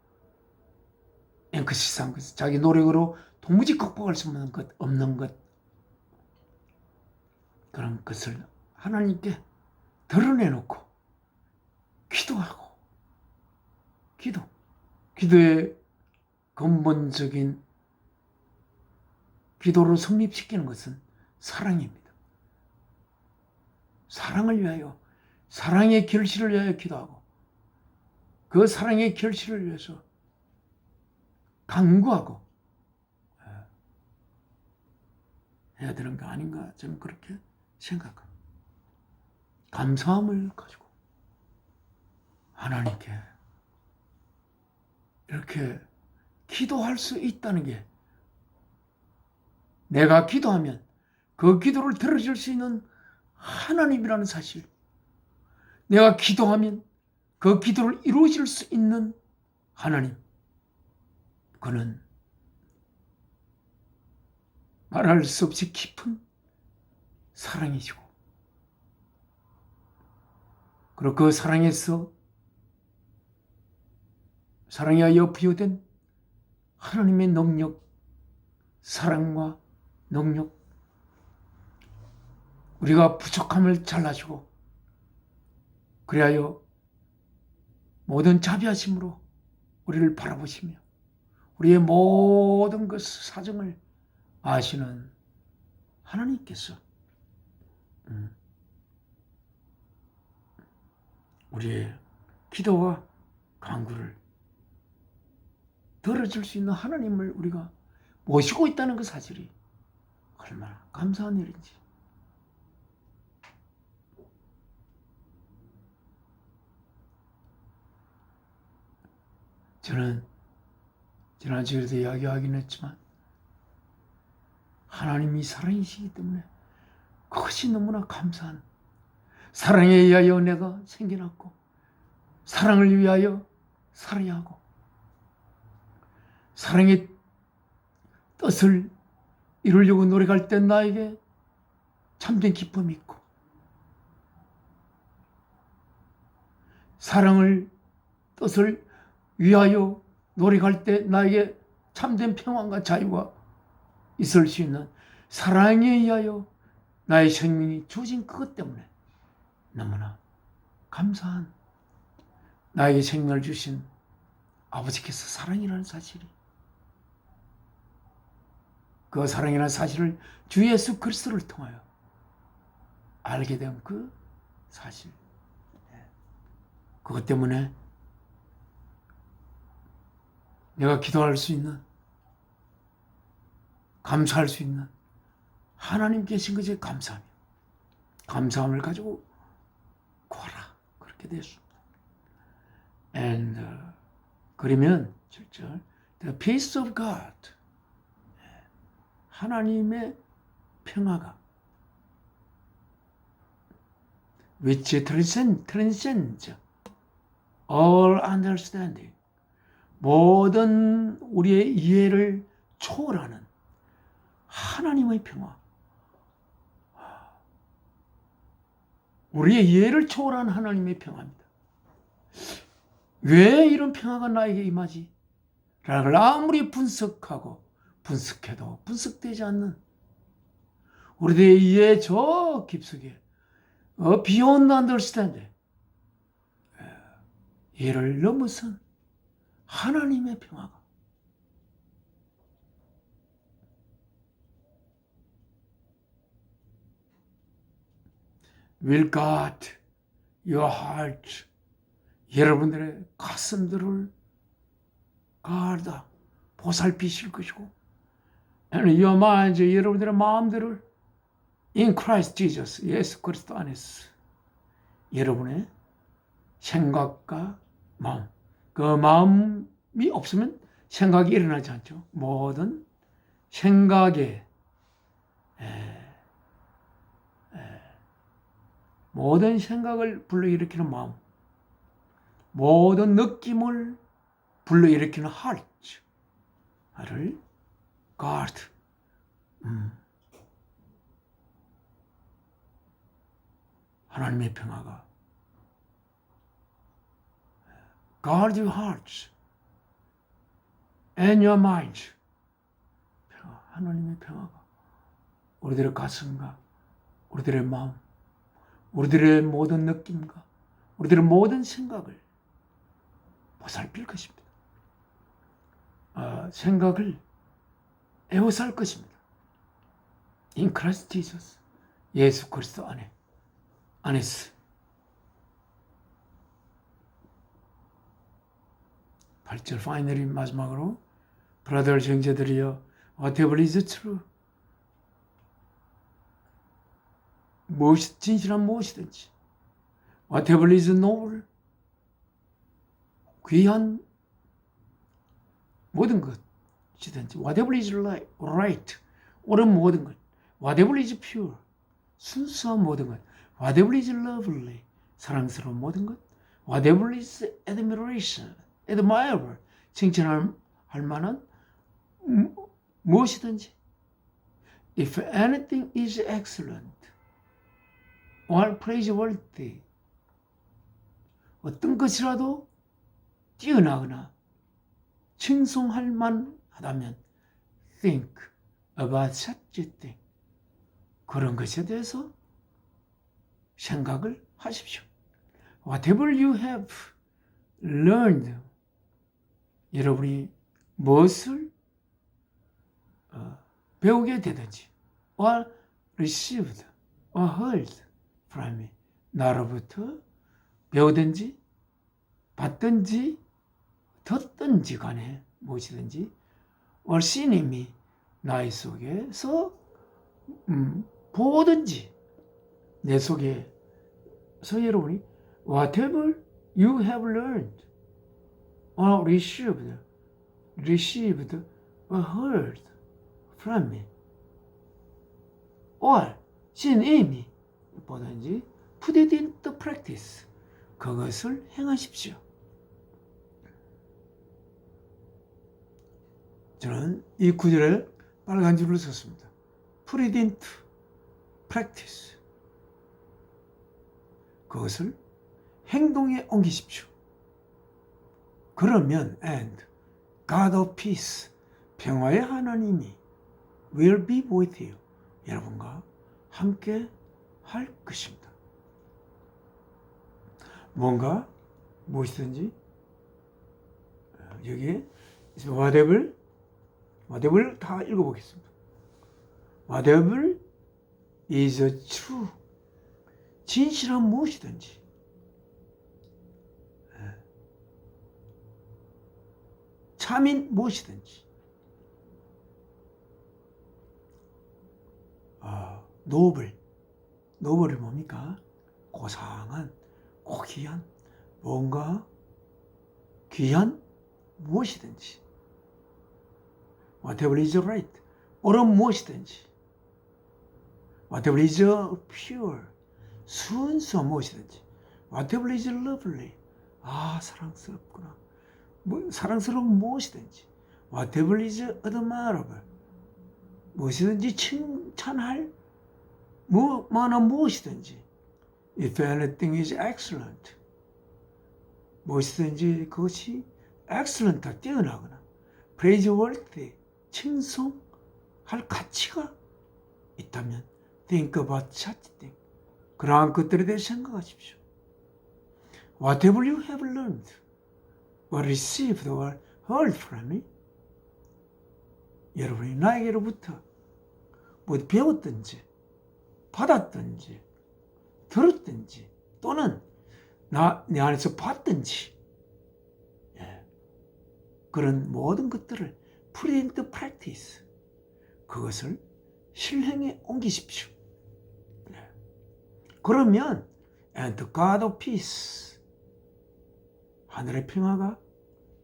앵크시스한 것, 자기 노력으로 도무지 극복할 수 없는 것 그런 것을 하나님께 드러내놓고 기도하고 기도의 근본적인 기도를 성립시키는 것은 사랑입니다. 사랑을 위하여 사랑의 결실을 위하여 기도하고 그 사랑의 결실을 위해서 간구하고 해야 되는 거 아닌가 저는 그렇게 생각합니다. 감사함을 가지고 하나님께 이렇게 기도할 수 있다는 게 내가 기도하면 그 기도를 들어줄 수 있는 하나님이라는 사실, 내가 기도하면 그 기도를 이루어질 수 있는 하나님, 그는 말할 수 없이 깊은 사랑이시고 그리고 그 사랑에서 사랑에 하여 부여된 하나님의 능력, 사랑과 능력, 우리가 부족함을 잘라주고 그리하여 모든 자비하심으로 우리를 바라보시며 우리의 모든 것 사정을 아시는 하나님께서 우리의 기도와 간구를 들어줄 수 있는 하나님을 우리가 모시고 있다는 그 사실이 얼마나 감사한 일인지. 저는 지난주에도 이야기하긴 했지만 하나님이 사랑이시기 때문에 그것이 너무나 감사한, 사랑에 의하여 내가 생겨났고 사랑을 위하여 살아야 하고 사랑의 뜻을 이루려고 노력할 때 나에게 참된 기쁨이 있고 사랑을 뜻을 위하여 노력할 때 나에게 참된 평안과 자유가 있을 수 있는 사랑에 의하여 나의 생명이 주어진 그것 때문에 너무나 감사한 나에게 생명을 주신 아버지께서 사랑이라는 사실이, 그 사랑이라는 사실을 주 예수 그리스도를 통하여 알게 된 그 사실, 그것 때문에 내가 기도할 수 있는, 감사할 수 있는 하나님 계신 것에 감사하며 감사함을 가지고 구하라, 그렇게 되었습니다. And 그러면 7절 The peace of God, 하나님의 평화가 which transcends all understanding, 모든 우리의 이해를 초월하는 하나님의 평화, 우리의 이해를 초월한 하나님의 평화입니다. 왜 이런 평화가 나에게 임하지? 라는 걸 아무리 분석하고 분석해도 분석되지 않는 우리들의 이해 저 깊숙이 beyond understanding, 이해를 넘어선 하나님의 평화가 will guard your heart, 여러분들의 가슴들을 guard, 보살피실 것이고, and your mind, 여러분들의 마음들을 in Christ Jesus, 예수 그리스도 안에서 여러분의 생각과 마음, 그 마음이 없으면 생각이 일어나지 않죠. 모든 생각에 모든 생각을 불러일으키는 마음, 모든 느낌을 불러일으키는 heart를 guard, 하나님의 평화가 guard your hearts and your mind, 하나님의 평화가 우리들의 가슴과 우리들의 마음, 우리들의 모든 느낌과 우리들의 모든 생각을 보살필 것입니다. 생각을 에워쌀 것입니다. In Christ Jesus, 예수 그리스도 안에서. 8절 파이널이 마지막으로 브라더 형제들이여, whatever is true, 무엇이 진실한 무엇이든지, whatever is noble, 귀한 모든 것이든지, whatever is right, 옳은 모든 것, whatever is pure, 순수한 모든 것, whatever is lovely, 사랑스러운 모든 것, whatever is admirable, 칭찬할 만한 무엇이든지, if anything is excellent or praiseworthy, 어떤 것이라도 뛰어나거나 칭송할 만하다면 think about such a thing, 그런 것에 대해서 생각을 하십시오. Whatever you have learned, 여러분이 무엇을 배우게 되든지, or received or heard from me, 나로부터 배우든지 받든지 듣든지 간에 무엇이든지, or seen in me, 나의 속에서 보든지 내 속에서 여러분이 whatever you have learned or received or heard from me or seen in me, 보든지 put it into practice, 그것을 행하십시오. 저는 이 구절에 빨간 줄을 썼습니다. Put it into practice, 그것을 행동에 옮기십시오. 그러면 and God of peace, 평화의 하나님이 will be with you, 여러분과 함께 할 것입니다. 뭔가 무엇이든지 여기에 whatever 다 읽어보겠습니다. Whatever is true, 진실한 무엇이든지, 참인 무엇이든지, 노블이 뭡니까? 고상한, 고귀한, 뭔가 귀한 무엇이든지, whatever is right, 옳은 무엇이든지, whatever is pure, 순수한 무엇이든지, whatever is lovely, 사랑스럽구나, 사랑스러운 무엇이든지, whatever is admirable, 무엇이든지 칭찬할 만한 무엇이든지, if anything is excellent, 무엇이든지 그것이 excellent, 뛰어나거나, praiseworthy, 칭송할 가치가 있다면 think about such thing, 그러한 것들에 대해 생각하십시오. Whatever you have learned or received or heard from me, 여러분이 나에게로부터 뭐 배웠든지 받았든지 들었든지 또는 내 안에서 봤든지, 그런 모든 것들을 put into practice, 그것을 실행에 옮기십시오. 그러면 and the God of peace, 하늘의 평화가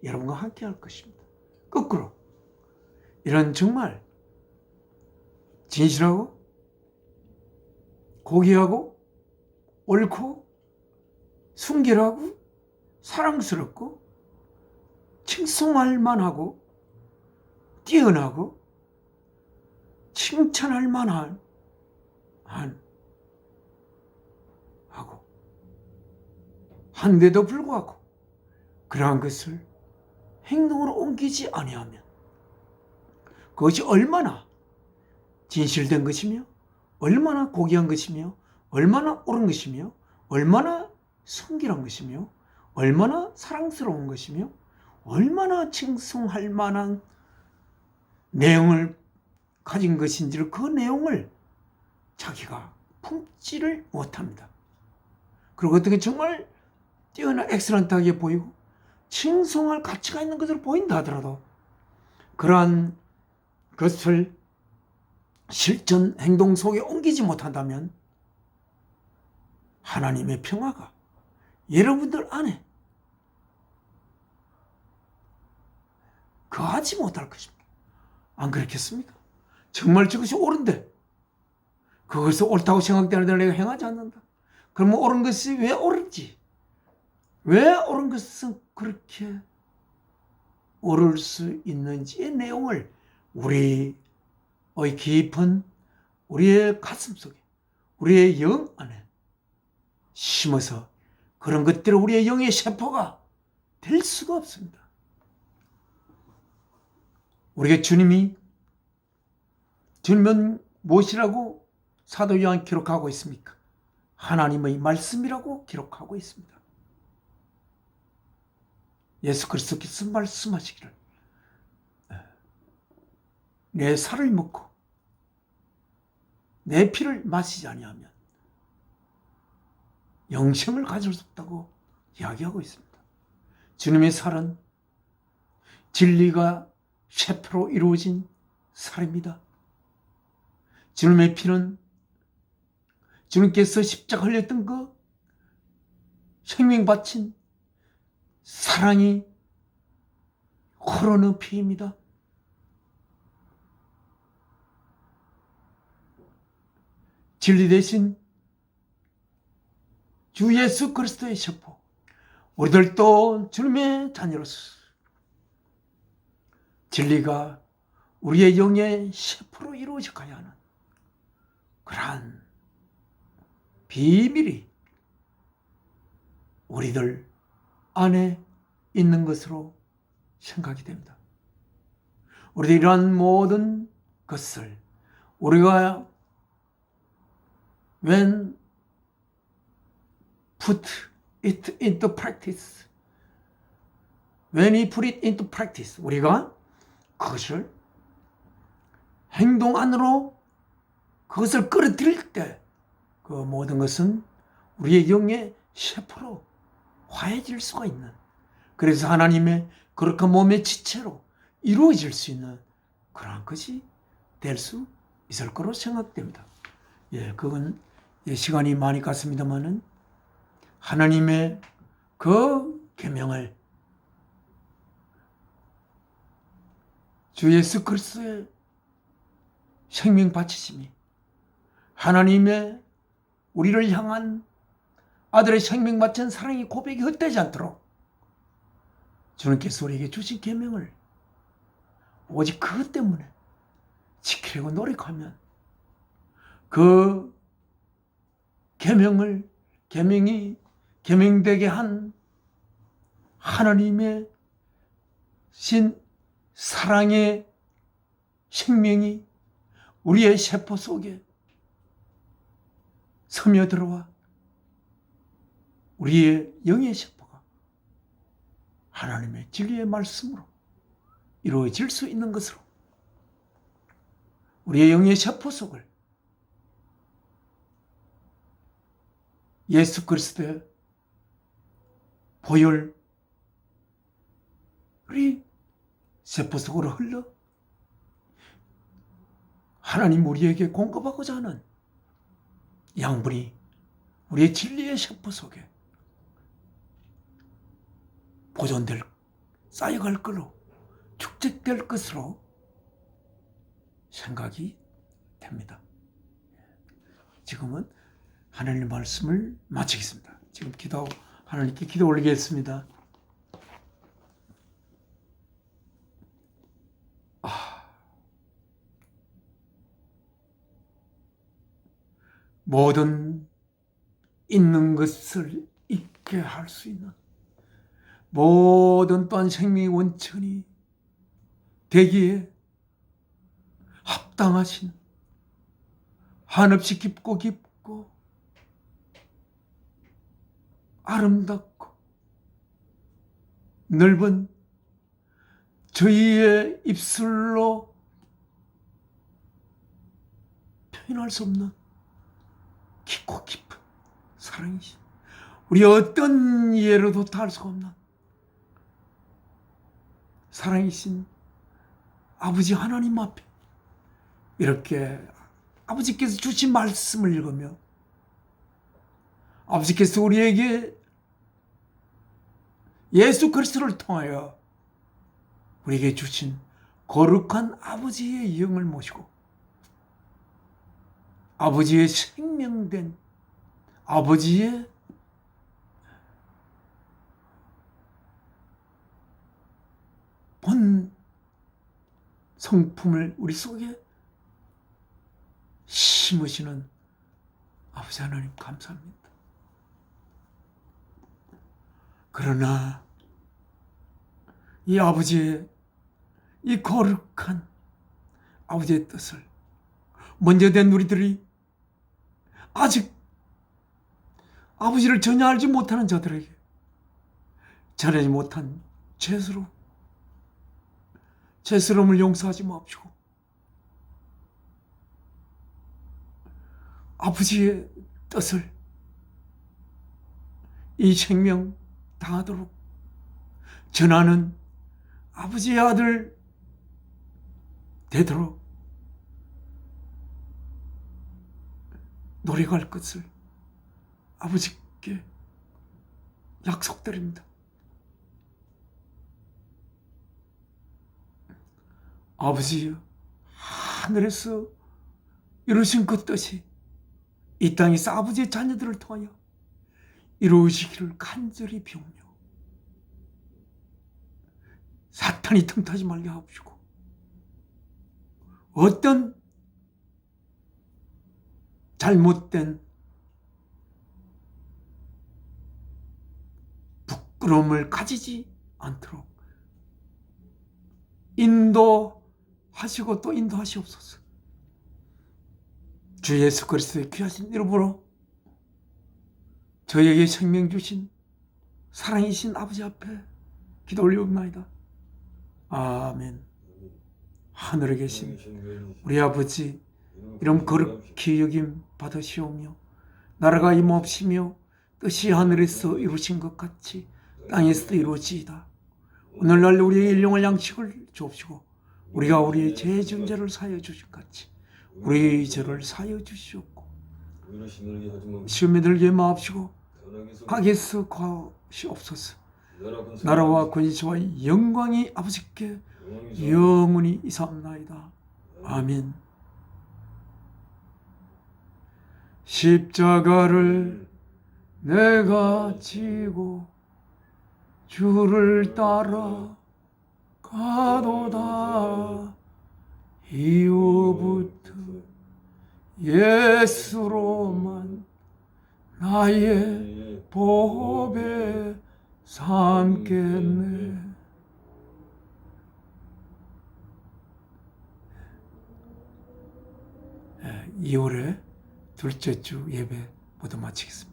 여러분과 함께 할 것입니다. 거꾸로 이런 정말 진실하고 고귀하고 옳고 순결하고 사랑스럽고 칭송할 만하고 뛰어나고 칭찬할 만한 하고 한데도 불구하고 그러한 것을 행동으로 옮기지 아니하면 그것이 얼마나 진실된 것이며 얼마나 고귀한 것이며 얼마나 옳은 것이며 얼마나 순결한 것이며 얼마나 사랑스러운 것이며 얼마나 칭송할 만한 내용을 가진 것인지를, 그 내용을 자기가 품지를 못합니다. 그리고 어떻게 정말 뛰어나 엑셀런트하게 보이고 칭송할 가치가 있는 것으로 보인다 하더라도 그러한 것을 실천 행동 속에 옮기지 못한다면 하나님의 평화가 여러분들 안에 거하지 못할 것입니다. 안 그렇겠습니까? 정말 저것이 옳은데 그것을 옳다고 생각되는데 내가 행하지 않는다. 그러면 옳은 것이 왜 옳은지, 왜 옳은 것은 그렇게 옳을 수 있는지의 내용을 우리의 깊은 우리의 가슴 속에, 우리의 영 안에 심어서 그런 것들을 우리의 영의 세포가 될 수가 없습니다. 우리가 주님은 무엇이라고 사도 요한 기록하고 있습니까? 하나님의 말씀이라고 기록하고 있습니다. 예수 그리스도께서 말씀하시기를 내 살을 먹고 내 피를 마시지 아니하면 영생을 가질 수 없다고 이야기하고 있습니다. 주님의 살은 진리가 세포로 이루어진 살입니다. 주님의 피는 주님께서 십자가 흘렸던 그 생명 바친 사랑이 흐르는 피입니다. 진리 대신 주 예수 그리스도의 세포, 우리들도 주님의 자녀로서 진리가 우리의 영의 세포로 이루어져 가야 하는 그러한 비밀이 우리들 안에 있는 것으로 생각이 됩니다. 우리들 이러한 모든 것을 우리가 when put it into practice, when we put it into practice, 우리가 그것을 행동 안으로 그것을 끌어들일 때 그 모든 것은 우리의 영의 세포로 화해질 수가 있는, 그래서 하나님의 거룩한 몸의 지체로 이루어질 수 있는 그러한 것이 될 수 있을 거로 생각됩니다. 그건 시간이 많이 갔습니다만은 하나님의 그 계명을 주 예수 그리스도의 생명 바치심이 하나님의 우리를 향한 아들의 생명 바친 사랑의 고백이 헛되지 않도록 주님께서 우리에게 주신 계명을 오직 그것 때문에 지키려고 노력하면 그 계명이 계명되게 한 하나님의 신 사랑의 생명이 우리의 세포 속에 스며들어와 우리의 영의 세포가 하나님의 진리의 말씀으로 이루어질 수 있는 것으로 우리의 영의 세포 속을 예수 그리스도의 보혈 우리 세포 속으로 흘러 하나님 우리에게 공급하고자 하는 양분이 우리의 진리의 세포 속에 보존될, 쌓여갈 것으로 축적될 것으로 생각이 됩니다. 지금은 하나님의 말씀을 마치겠습니다. 지금 하나님께 기도 올리겠습니다. 모든 있는 것을 있게 할 수 있는 모든 또한 생명의 원천이 되기에 합당하신 한없이 깊고 아름답고 넓은 저희의 입술로 표현할 수 없는 깊고 깊은 사랑이신, 우리 어떤 이해로도 다 할 수가 없는 사랑이신 아버지 하나님 앞에 이렇게 아버지께서 주신 말씀을 읽으며 아버지께서 우리에게 예수 그리스도를 통하여 우리에게 주신 거룩한 아버지의 영을 모시고 아버지의 생명된 아버지의 본 성품을 우리 속에 심으시는 아버지 하나님 감사합니다. 그러나 이 아버지의 이 거룩한 아버지의 뜻을 먼저 된 우리들이 아직 아버지를 전혀 알지 못하는 자들에게 전하지 못한 죄스러움을 용서하지 마옵시고 아버지의 뜻을 이 생명 다하도록 전하는 아버지의 아들 되도록 노력할 것을 아버지께 약속드립니다. 아버지여, 하늘에서 이루신 그 뜻이 이 땅에서 아버지의 자녀들을 통하여 이루어지기를 간절히 비우며 사탄이 틈타지 말게 하옵시고 어떤 잘못된 부끄러움을 가지지 않도록 인도하시고 또 인도하시옵소서. 주 예수 그리스도의 귀하신 이름으로 저에게 생명 주신 사랑이신 아버지 앞에 기도 올리옵나이다. 아멘. 하늘에 계신 우리 아버지 이름 거룩히 여김 받으시오며 나라가 임하옵시며 뜻이 하늘에서 이루어진 것 같이 땅에서도 이루어지이다. 오늘날 우리의 일용할 양식을 주옵시고 우리가 우리의 죄 지은 자를 사하여 주신 같이 우리의 죄를 사하여 주시옵고 시험에 들게 마옵시고 악에서 구하시옵소서. 나라와 권세와 영광이 아버지께 영원히 이사옵나이다. 아멘. 십자가를 내가 지고 주를 따라 가도다. 이후부터 예수로만 나의 보배 삼겠네. 2월의 둘째 주 예배 모두 마치겠습니다.